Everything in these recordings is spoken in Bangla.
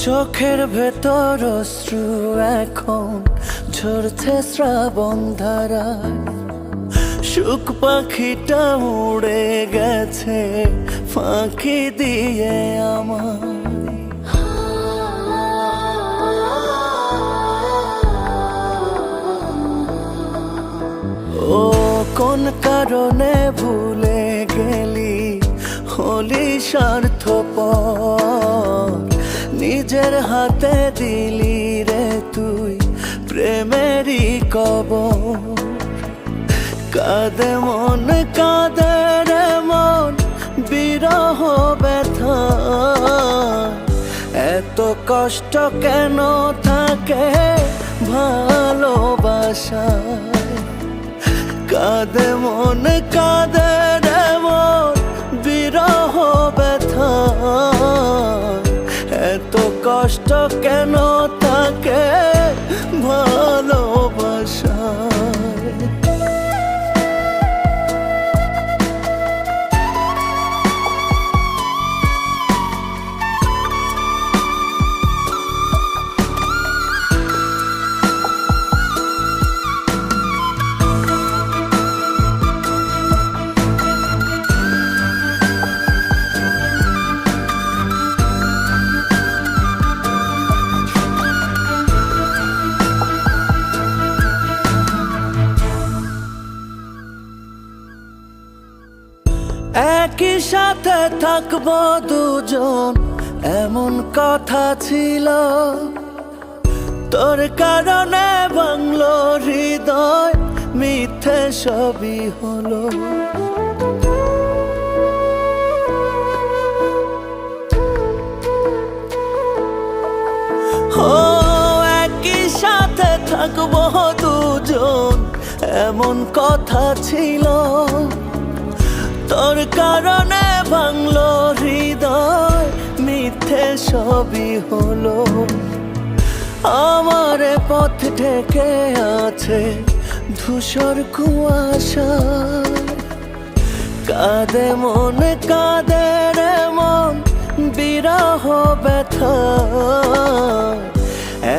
চোখের ভেতর অশ্রু এখন ঝরছে শ্রাবণ ধারায়। সুখ পাখিটা উড়ে গেছে ফাঁকি দিয়ে আমার। ও কোন কারণে ভুলে গেলি, হলি স্বার্থপর, নিজের হাতে দিলি রে তুই প্রেমেরই কবর। কাঁদে মন কাঁদে রে মন বিরহ ব্যথা, এত কষ্ট কেন থাকে ভালোবাসায়। কাঁদে মন কাঁদে রে মন বিরহ ব্যথা, এত কষ্ট কেন থাকে ভালোবাসায়। একই সাথে থাকবো দুজন এমন কথা ছিল, তোর কারণে ভাঙলো হৃদয়, মিথ্যে সবই হলো। ও একই সাথে থাকবো দুজন এমন কথা ছিল, তোর কারণে ভাঙলো হৃদয়, মিথ্যে সবই হলো। আমার পথ ঢেকে আছে ধূসর কুয়াশা, কাঁদে মন কাঁদে রে মন বিরহ ব্যথা,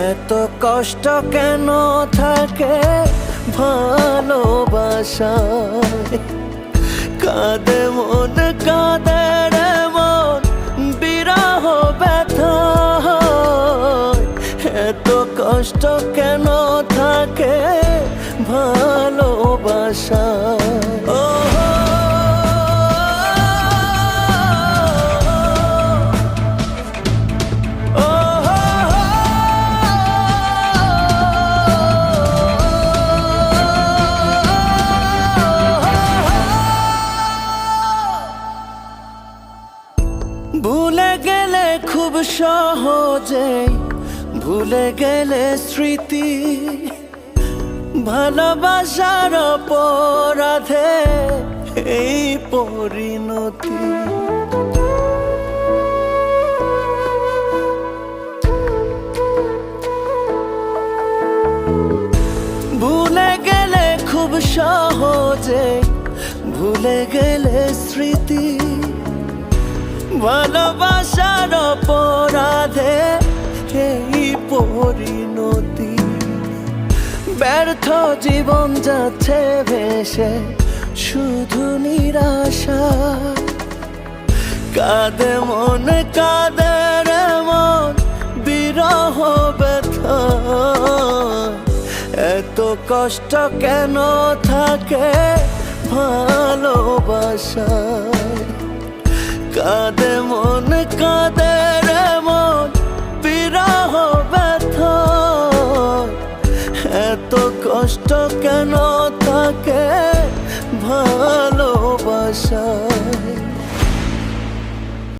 এত কষ্ট কেন থাকে ভালোবাসায়। কাঁদে মন কাঁদে রে মন বিরহ ব্যথা, এত কষ্ট কেন থাকে ভালোবাসায়। ভুলে গেলে খুব সহজেই ভুলে গেলে স্মৃতি, ভালোবাসার অপরাধে এই পরিণতি। ভুলে গেলে খুব সহজেই ভুলে গেলে স্মৃতি, ভালোবাসার অপরাধে এই পরিণতি। ব্যর্থ জীবন যাচ্ছে ভেসে শুধু নিরাশা, কাঁদে মন কাঁদে রে মন বিরহ ব্যথা, এত কষ্ট কেন থাকে ভালোবাসায়। কাঁদে মন কাঁদে রে মন বিরহ ব্যথা, এত কষ্ট কেন থাকে ভালোবাসা।